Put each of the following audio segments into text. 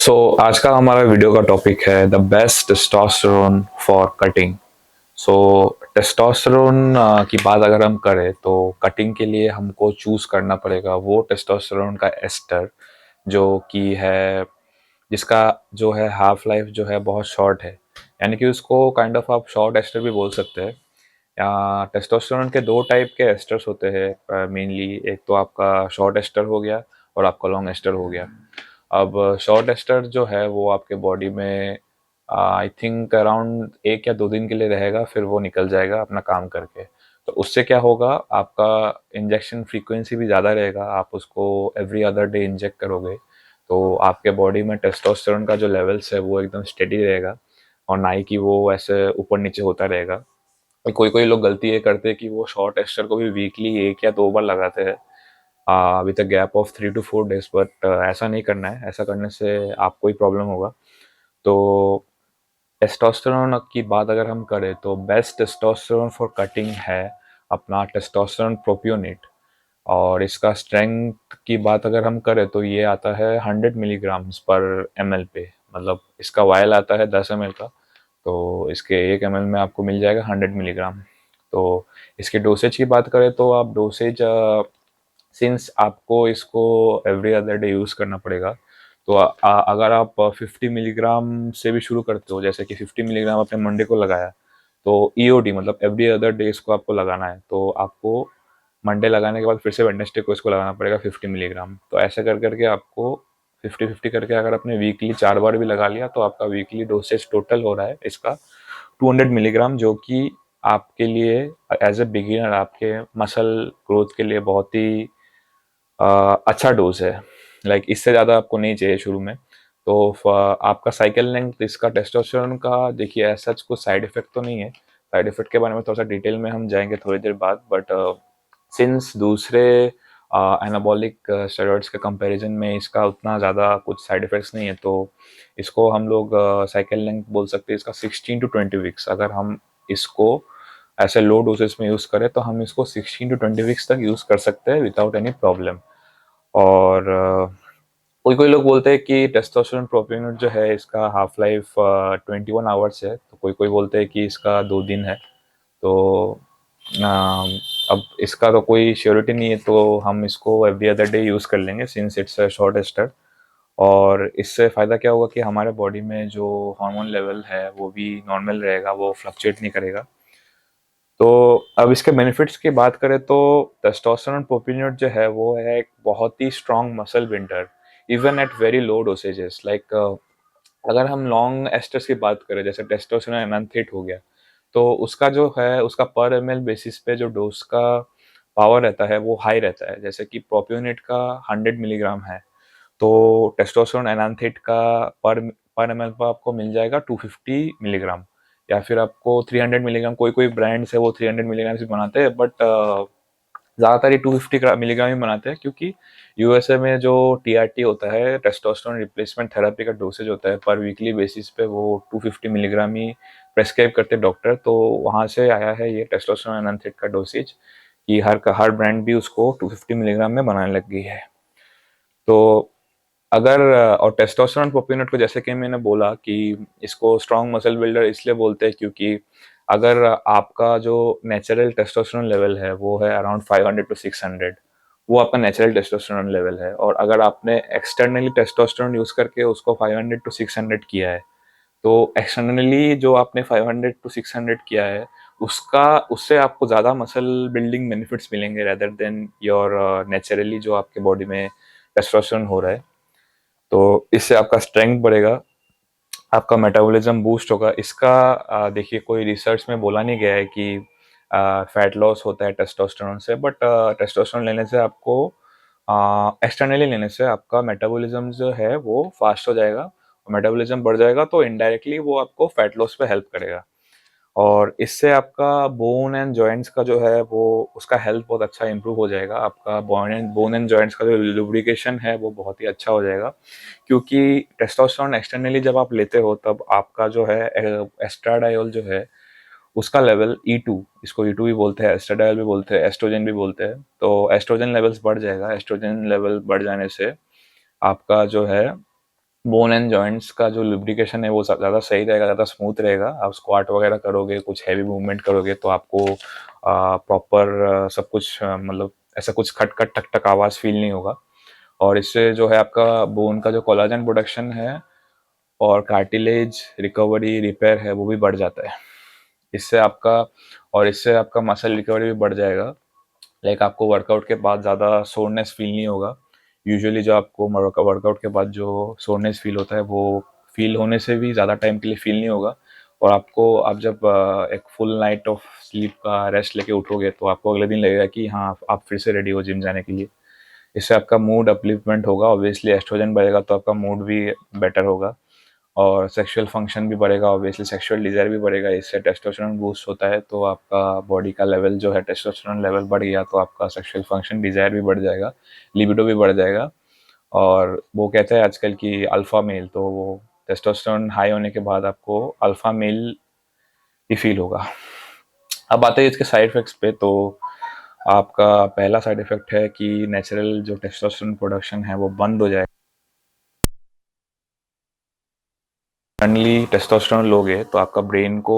आज का हमारा वीडियो का टॉपिक है the best testosterone for cutting. So testosterone की बात अगर हम करें तो कटिंग के लिए हमको चूज करना पड़ेगा वो टेस्टोस्टेरोन का एस्टर जो कि है, जिसका जो है हाफ लाइफ जो है बहुत शॉर्ट है। यानी कि उसको काइंड ऑफ आप शॉर्ट एस्टर भी बोल सकते हैं। टेस्टोस्टेरोन के दो टाइप के एस्टर्स होते हैं मेनली। एक तो आपका शॉर्ट एस्टर हो गया और आपका लॉन्ग एस्टर हो गया। अब शॉर्ट एस्टर जो है वो आपके बॉडी में आई थिंक अराउंड 1 या 2 दिन के लिए रहेगा, फिर वो निकल जाएगा अपना काम करके। तो उससे क्या होगा, आपका इंजेक्शन फ्रीक्वेंसी भी ज़्यादा रहेगा, आप उसको एवरी अदर डे इंजेक्ट करोगे तो आपके बॉडी में टेस्टोस्टेरोन का जो लेवल्स है वो एकदम स्टेडी रहेगा और ना ही कि वो ऐसे ऊपर नीचे होता रहेगा। कोई कोई लोग गलती ये करते हैं कि वो शॉर्ट एस्टर को भी वीकली 1 या 2 बार लगाते हैं with a gap of 3 to 4 days, but ऐसा नहीं करना है। ऐसा करने से आपको ही प्रॉब्लम होगा। तो टेस्टोस्टेरोन की बात अगर हम करें तो बेस्ट टेस्टोस्टेरोन फॉर कटिंग है अपना टेस्टोस्टेरोन प्रोपियोनेट। और इसका स्ट्रेंथ की बात अगर हम करें तो ये आता है 100 मिलीग्राम्स पर ml पे। मतलब इसका वायल आता है 10 ml का, तो इसके 1 ml में आपको मिल जाएगा 100 मिलीग्राम। तो इसके डोसेज की बात करें तो आप डोसेज, सिंस आपको इसको एवरी अदर डे यूज़ करना पड़ेगा, तो अगर आप 50 मिलीग्राम से भी शुरू करते हो, जैसे कि 50 मिलीग्राम आपने मंडे को लगाया, तो ईओडी मतलब एवरी अदर डे इसको आपको लगाना है। तो आपको मंडे लगाने के बाद फिर से वेडनेसडे को इसको लगाना पड़ेगा 50 मिलीग्राम। तो ऐसे कर करके आपको 50-50 करके अगर आपने वीकली 4 बार भी लगा लिया तो आपका वीकली डोसेज टोटल हो रहा है इसका 200 मिलीग्राम, जो कि आपके लिए एज ए बिगिनर आपके मसल ग्रोथ के लिए बहुत ही अच्छा डोज है। लाइक इससे ज़्यादा आपको नहीं चाहिए शुरू में। तो आपका साइकिल लेंथ इसका टेस्टोस्टेरोन का देखिए, ऐसा कुछ साइड इफेक्ट तो नहीं है। साइड इफेक्ट के बारे में थोड़ा सा डिटेल में हम जाएंगे थोड़ी देर बाद, बट सिंस दूसरे एनाबॉलिक स्टेरॉइड्स के कंपैरिजन में इसका उतना ज़्यादा कुछ साइड इफेक्ट्स नहीं है, तो इसको हम लोग साइकिल लेंथ बोल सकते हैं इसका 16 to 20 वीक्स। अगर हम इसको ऐसे लो डोजेस में यूज़ करें तो हम इसको 16 to 20 वीक्स तक यूज़ कर सकते हैं विदाउट एनी प्रॉब्लम। और कोई कोई लोग बोलते हैं कि टेस्टोस्टेरोन प्रोपियोनेट जो है इसका हाफ लाइफ 21 आवर्स है, तो कोई कोई बोलते हैं कि इसका 2 दिन है। तो अब इसका तो कोई श्योरिटी नहीं है, तो हम इसको एवरी अदर डे यूज़ कर लेंगे since it's a short ester. और इससे फ़ायदा क्या होगा कि हमारे बॉडी में जो हार्मोन लेवल है वो भी नॉर्मल रहेगा, वो फ्लक्चुएट नहीं करेगा। तो अब इसके बेनिफिट्स की बात करें तो टेस्टोस्टेरोन प्रोपियोनेट जो है वो है एक बहुत ही strong muscle builder even at very low dosages. Like अगर हम लॉन्ग एस्टर्स की बात करें, जैसे टेस्टोस्टेरोन एनाथेट हो गया, तो उसका जो है उसका पर एमएल बेसिस पे जो डोज का पावर रहता है वो हाई रहता है। जैसे कि प्रोपियोनेट का 100 मिलीग्राम है, तो टेस्टोस्टेरोन एनाथेट का पर पर एमएल पर आपको मिल जाएगा 250 मिलीग्राम, या फिर आपको 300 मिलीग्राम। कोई कोई ब्रांड्स है वो 300 मिलीग्राम से बनाते हैं, बट ज़्यादातर ये 250 मिलीग्राम ही बनाते हैं, क्योंकि यूएसए में जो टीआरटी होता है, टेस्टोस्टेरोन रिप्लेसमेंट थेरेपी का डोसेज होता है पर वीकली बेसिस पे, वो 250 मिलीग्राम ही प्रेस्क्राइब करते हैं डॉक्टर। तो वहाँ से आया है ये टेस्टोस्टेरोन एनाथेट का डोसेज कि हर ब्रांड भी उसको 250 मिलीग्राम में बनाने लग गई है। तो अगर और टेस्टोस्टेरोन प्रोपियोनेट को, जैसे कि मैंने बोला कि इसको स्ट्रॉन्ग मसल बिल्डर इसलिए बोलते हैं क्योंकि अगर आपका जो नेचुरल टेस्टोस्टेरोन लेवल है वो है अराउंड 500 to 600, वो आपका नेचुरल टेस्टोस्टेरोन लेवल है। और अगर आपने एक्सटर्नली टेस्टोस्टेरोन यूज करके उसको 500 to 600 किया है, तो एक्सटर्नली जो आपने 500 to 600 किया है उसका, उससे आपको ज़्यादा मसल बिल्डिंग बेनिफिट्स मिलेंगे रेदर देन योर नेचुरली जो आपके बॉडी में टेस्टोस्टेरोन हो रहा है। तो इससे आपका स्ट्रेंथ बढ़ेगा, आपका मेटाबॉलिज्म बूस्ट होगा। इसका देखिए, कोई रिसर्च में बोला नहीं गया है कि फैट लॉस होता है टेस्टोस्टेरोन से, बट टेस्टोस्टेरोन लेने से आपको, एक्सटर्नली लेने से आपका मेटाबॉलिज्म जो है वो फास्ट हो जाएगा। मेटाबॉलिज्म बढ़ जाएगा तो इनडायरेक्टली वो आपको फैट लॉस पे हेल्प करेगा। और इससे आपका बोन एंड जॉइंट्स का जो है वो, उसका हेल्थ बहुत अच्छा इंप्रूव हो जाएगा। आपका बोन एंड जॉइंट्स का जो लुब्रिकेशन है वो बहुत ही अच्छा हो जाएगा, क्योंकि टेस्टोस्टेरोन एक्सटर्नली जब आप लेते हो तब आपका जो है एस्ट्राडायोल जो है उसका लेवल E2, इसको E2 भी बोलते हैं, एस्ट्राडायोल भी बोलते हैं, एस्ट्रोजन भी बोलते हैं। तो एस्ट्रोजन लेवल्स बढ़ जाएगा। एस्ट्रोजन लेवल बढ़ जाने से आपका जो है बोन एंड जॉइंट्स का जो लुब्रिकेशन है वो ज़्यादा सही रहेगा, ज़्यादा स्मूथ रहेगा। आप स्क्वाट वगैरह करोगे, कुछ हैवी मूवमेंट करोगे तो आपको प्रॉपर सब कुछ मतलब ऐसा कुछ खट-खट, टक-टक आवाज़ फ़ील नहीं होगा। और इससे जो है आपका बोन का जो कोलाजन प्रोडक्शन है और कार्टिलेज रिकवरी, रिपेयर है वो भी बढ़ जाता है। इससे आपका इससे आपका मसल रिकवरी भी बढ़ जाएगा। लाइक आपको वर्कआउट के बाद ज़्यादा सोरनेस फील नहीं होगा। यूजुअली जो आपको वर्कआउट के बाद जो सोरनेस फील होता है वो फील होने से भी ज़्यादा टाइम के लिए फील नहीं होगा। और आप जब एक फुल नाइट ऑफ स्लीप का रेस्ट लेके उठोगे तो आपको अगले दिन लगेगा कि हाँ आप फिर से रेडी हो जिम जाने के लिए। इससे आपका मूड अपलिफ्टमेंट होगा, ऑब्वियसली एस्ट्रोजन बढ़ेगा तो आपका मूड भी बेटर होगा और सेक्सुअल फंक्शन भी बढ़ेगा, ऑब्वियसली सेक्सुअल डिज़ायर भी बढ़ेगा। इससे टेस्टोस्टेरोन बूस्ट होता है तो आपका बॉडी का लेवल जो है टेस्टोस्टेरोन लेवल बढ़ गया तो आपका सेक्सुअल फंक्शन डिज़ायर भी बढ़ जाएगा, लिबिडो भी बढ़ जाएगा। और वो कहते हैं आजकल की अल्फ़ा मेल, तो वो टेस्टोस्टेरोन हाई होने के बाद आपको अल्फ़ा मेल ही फील होगा। अब आते हैं इसके साइड इफ़ेक्ट्स पे। तो आपका पहला साइड इफ़ेक्ट है कि नेचुरल जो टेस्टोस्टेरोन प्रोडक्शन है वो बंद हो जाएगा। सडनली टेस्टोस्टेरोन लोगे तो आपका ब्रेन को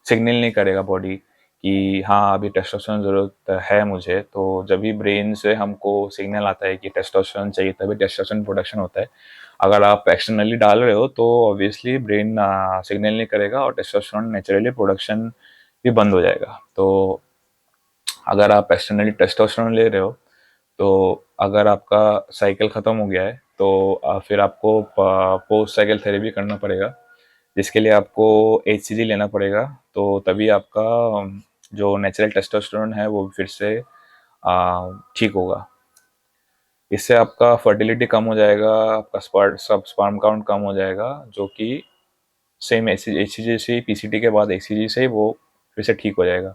सिग्नल नहीं करेगा बॉडी कि हाँ अभी टेस्टोस्टेरोन ज़रूरत है मुझे। तो जब भी ब्रेन से हमको सिग्नल आता है कि टेस्टोस्टेरोन चाहिए तभी टेस्टोस्टेरोन प्रोडक्शन होता है। अगर आप एक्सटर्नली डाल रहे हो तो ऑब्वियसली ब्रेन सिग्नल नहीं करेगा और टेस्टोस्टेरोन नेचुरली प्रोडक्शन भी बंद हो जाएगा। तो अगर आप एक्सटर्नली टेस्टोस्टेरोन ले रहे हो तो अगर आपका साइकिल ख़त्म हो गया है तो फिर आपको पोस्ट साइकिल थेरेपी करना पड़ेगा, जिसके लिए आपको एचसीजी लेना पड़ेगा। तो तभी आपका जो नेचुरल टेस्टोस्टेरोन है वो फिर से ठीक होगा। इससे आपका फर्टिलिटी कम हो जाएगा, आपका स्पर्म काउंट कम हो जाएगा, जो कि सेम एचसीजी से पीसीटी के बाद एचसीजी से वो फिर से ठीक हो जाएगा।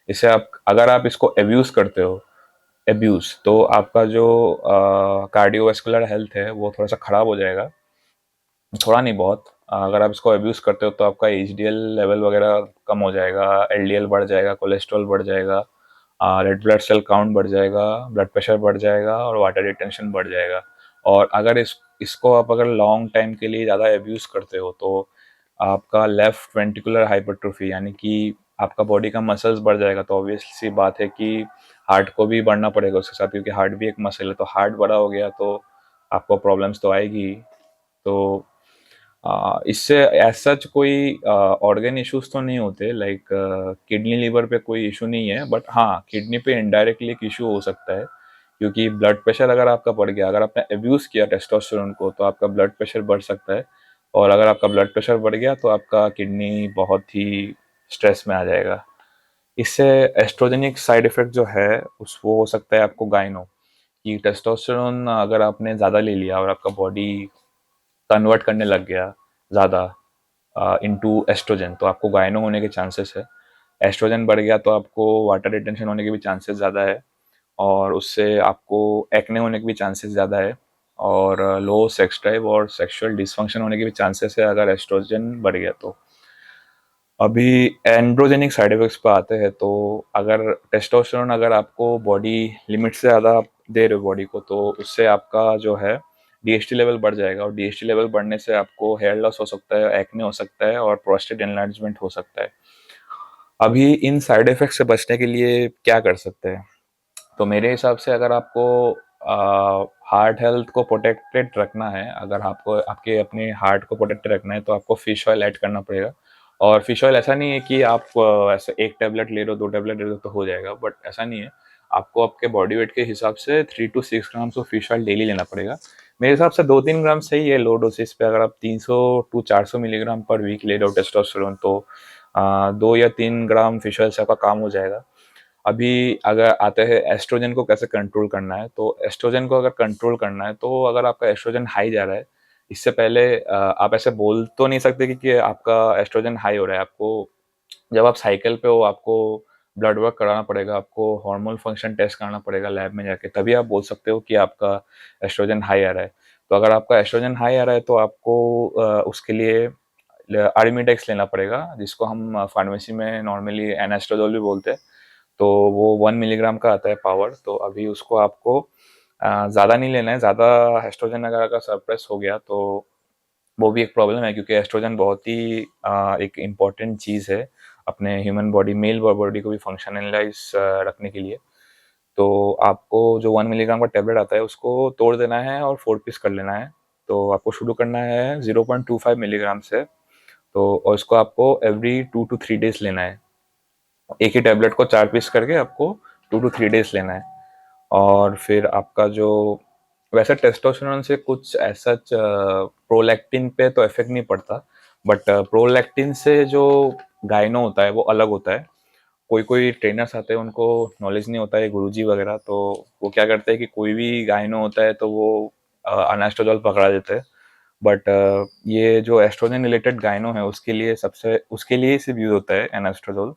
इससे आप अगर आप इसको एब्यूज़ करते हो, तो आपका जो कार्डियोवास्कुलर हेल्थ है वो थोड़ा सा खराब हो जाएगा, थोड़ा नहीं बहुत। अगर आप इसको अब्यूज़ करते हो तो आपका एचडीएल लेवल वगैरह कम हो जाएगा, एलडीएल बढ़ जाएगा, कोलेस्ट्रॉल बढ़ जाएगा, रेड ब्लड सेल काउंट बढ़ जाएगा, ब्लड प्रेशर बढ़ जाएगा और वाटर रिटेंशन बढ़ जाएगा। और अगर इसको आप अगर लॉन्ग टाइम के लिए ज़्यादा अब्यूज़ करते हो तो आपका लेफ्ट वेंट्रिकुलर हाइपरट्रोफी यानी कि आपका बॉडी का मसल्स बढ़ जाएगा। तो ऑब्वियस सी बात है कि हार्ट को भी बढ़ना पड़ेगा उसके साथ, क्योंकि हार्ट भी एक मसल है। तो हार्ट बड़ा हो गया तो आपको प्रॉब्लम्स तो आएगी। तो इससे एज सच कोई ऑर्गन इश्यूज तो नहीं होते, लाइक किडनी लीवर पे कोई इशू नहीं है, बट हाँ किडनी पे इनडायरेक्टली एक इशू हो सकता है, क्योंकि ब्लड प्रेशर अगर आपका बढ़ गया, अगर आपने अब्यूज़ किया टेस्टोस्टेरोन को तो आपका ब्लड प्रेशर बढ़ सकता है। और अगर आपका ब्लड प्रेशर बढ़ गया तो आपका किडनी बहुत ही स्ट्रेस में आ जाएगा। इससे एस्ट्रोजेनिक साइड इफेक्ट जो है उस वो हो सकता है आपको गायनो, कि टेस्टोस्टेरोन अगर आपने ज़्यादा ले लिया और आपका बॉडी कन्वर्ट करने लग गया ज़्यादा इनटू एस्ट्रोजन तो आपको गायनो होने के चांसेस है। एस्ट्रोजन बढ़ गया तो आपको वाटर रिटेंशन होने के भी चांसेस ज़्यादा है और उससे आपको एक्ने होने के भी चांसेस ज़्यादा है और लो सेक्स ड्राइव और सेक्सुअल डिसफंक्शन होने के भी चांसेस है अगर एस्ट्रोजन बढ़ गया तो। अभी एंड्रोजेनिक साइड इफेक्ट्स पे आते हैं। तो अगर टेस्टोस्टेरोन अगर आपको बॉडी लिमिट से ज़्यादा दे रहे हो बॉडी को तो उससे आपका जो है डीएचटी लेवल बढ़ जाएगा और डीएचटी लेवल बढ़ने से आपको हेयर लॉस हो सकता है, एक्ने हो सकता है और प्रोस्टेट एनलार्जमेंट हो सकता है। अभी इन साइड इफेक्ट से बचने के लिए क्या कर सकते हैं? तो मेरे हिसाब से अगर आपको हार्ट हेल्थ को प्रोटेक्टेड रखना है, अगर आपको आपके अपने हार्ट को प्रोटेक्टेड रखना है तो आपको फिश ऑयल ऐड करना पड़ेगा। और फिश ऑयल ऐसा नहीं है कि आप ऐसे एक टैबलेट ले रहे हो, 2 टैबलेट ले रहे हो तो हो जाएगा, बट ऐसा नहीं है। आपको आपके बॉडी वेट के हिसाब से 3 to 6 grams of fish oil daily लेना पड़ेगा। मेरे हिसाब से 2-3 ग्राम सही है लो डोसेज पे। अगर आप 300 टू 400 मिलीग्राम पर वीक ले रहे हो टेस्टोस्टेरोन तो 2 या 3 ग्राम फिश ऑयल से आपका काम हो जाएगा। अभी अगर आते हैं एस्ट्रोजन को कैसे कंट्रोल करना है, तो एस्ट्रोजन को अगर कंट्रोल करना है तो अगर आपका एस्ट्रोजन हाई जा रहा है, इससे पहले आप ऐसे बोल तो नहीं सकते कि आपका एस्ट्रोजन हाई हो रहा है। आपको जब आप साइकिल पे हो आपको ब्लड वर्क कराना पड़ेगा, आपको हार्मोन फंक्शन टेस्ट कराना पड़ेगा लैब में जाके, तभी आप बोल सकते हो कि आपका एस्ट्रोजन हाई आ रहा है। तो अगर आपका एस्ट्रोजन हाई आ रहा है तो आपको उसके लिए आर्मिडेक्स लेना पड़ेगा, जिसको हम फार्मेसी में नॉर्मली एनास्ट्रोजोल भी बोलते हैं। तो वो 1 मिलीग्राम का आता है पावर। तो अभी उसको आपको ज़्यादा नहीं लेना है। ज़्यादा एस्ट्रोजन अगर सप्रेस हो गया तो वो भी एक प्रॉब्लम है, क्योंकि एस्ट्रोजन बहुत ही एक इम्पॉर्टेंट चीज़ है अपने ह्यूमन बॉडी, मेल बॉडी को भी फंक्शनलाइज रखने के लिए। तो आपको जो 1 मिलीग्राम का टैबलेट आता है उसको तोड़ देना है और 4 पीस कर लेना है। तो आपको शुरू करना है 0.25 मिलीग्राम से। तो और इसको आपको एवरी 2 to 3 डेज लेना है। एक ही टैबलेट को 4 पीस करके आपको 2 to 3 डेज लेना है। और फिर आपका जो, वैसे टेस्टोस्टेरोन से कुछ ऐसा प्रोलैक्टिन पे तो इफेक्ट नहीं पड़ता, बट प्रोलैक्टिन से जो गायनो होता है वो अलग होता है। कोई कोई ट्रेनर्स आते हैं उनको नॉलेज नहीं होता है, गुरुजी वगैरह, तो वो क्या करते हैं कि कोई भी गायनो होता है तो वो अनास्ट्रोजोल पकड़ा देते हैं। बट ये जो एस्ट्रोजन रिलेटेड गायनो है उसके लिए ही सिर्फ यूज होता है एनास्ट्रोजोल।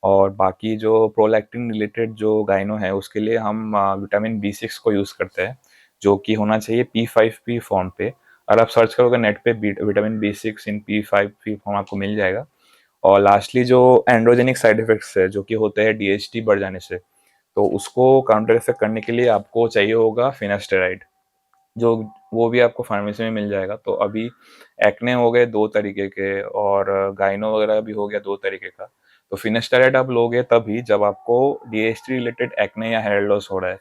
और बाकी जो प्रोलैक्टिन रिलेटेड जो गायनो है उसके लिए हम विटामिन B6 को यूज़ करते हैं, जो कि होना चाहिए P5P फॉर्म पे। अगर आप सर्च करोगे नेट पे विटामिन B6 इन P5P फॉर्म आपको मिल जाएगा। और लास्टली जो एंड्रोजेनिक साइड इफेक्ट्स है जो कि होते हैं DHT बढ़ जाने से, तो उसको काउंटर इफेक्ट करने के लिए आपको चाहिए होगा फिनास्टेराइड, जो वो भी आपको फार्मेसी में मिल जाएगा। तो अभी एक्ने हो गए 2 तरीके के, और गाइनो वगैरह भी हो गया 2 तरीके का। तो फिनेस्टेराइड आप लोगे तभी जब आपको DHT रिलेटेड एक्ने या हेयर लॉस हो रहा है।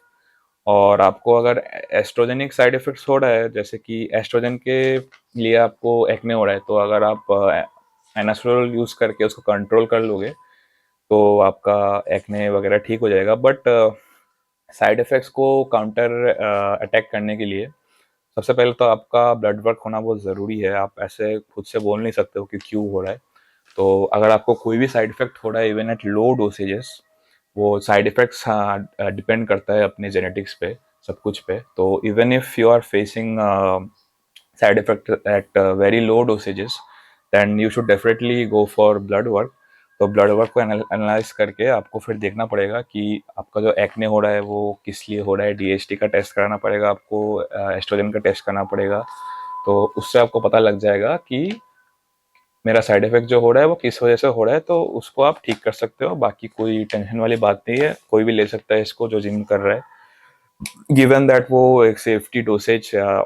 और आपको अगर एस्ट्रोजेनिक साइड इफेक्ट्स हो रहा है, जैसे कि एस्ट्रोजन के लिए आपको एक्ने हो रहा है, तो अगर आप एनास्ट्रोल यूज करके उसको कंट्रोल कर लोगे तो आपका एक्ने वगैरह ठीक हो जाएगा। बट साइड इफेक्ट्स को काउंटर अटैक करने के लिए सबसे पहले तो आपका ब्लड वर्क होना बहुत ज़रूरी है। आप ऐसे खुद से बोल नहीं सकते हो कि क्यों हो रहा है। तो अगर आपको कोई भी साइड इफेक्ट हो रहा है इवन एट लो डोसेजेस, वो साइड इफेक्ट्स डिपेंड करता है अपने जेनेटिक्स पे, सब कुछ पे। तो even if you are facing side effect at very low dosages, then you should definitely go for blood work. तो ब्लड वर्क को एनालाइज करके आपको फिर देखना पड़ेगा कि आपका जो एक्ने हो रहा है वो किस लिए हो रहा है। DHT का टेस्ट कराना पड़ेगा आपको, एस्ट्रोजन का टेस्ट करना पड़ेगा। तो उससे आपको पता लग जाएगा कि मेरा साइड इफेक्ट जो हो रहा है वो किस वजह से हो रहा है, तो उसको आप ठीक कर सकते हो। बाकी कोई टेंशन वाली बात नहीं है, कोई भी ले सकता है इसको जो जिम कर रहा है, गिवन दैट वो एक सेफ्टी डोसेज या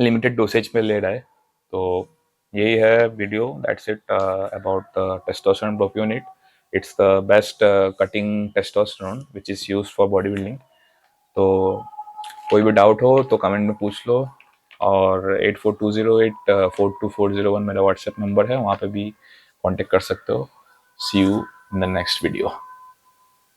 लिमिटेड डोसेज में ले रहा है। तो यही है video, that's it about testosterone propionate. It's the best cutting testosterone which is use for body building. तो कोई भी डाउट हो तो कमेंट में पूछ लो। और 8420842401 मेरा व्हाट्सएप नंबर है, वहाँ पे भी कांटेक्ट कर सकते हो। See you in the next video.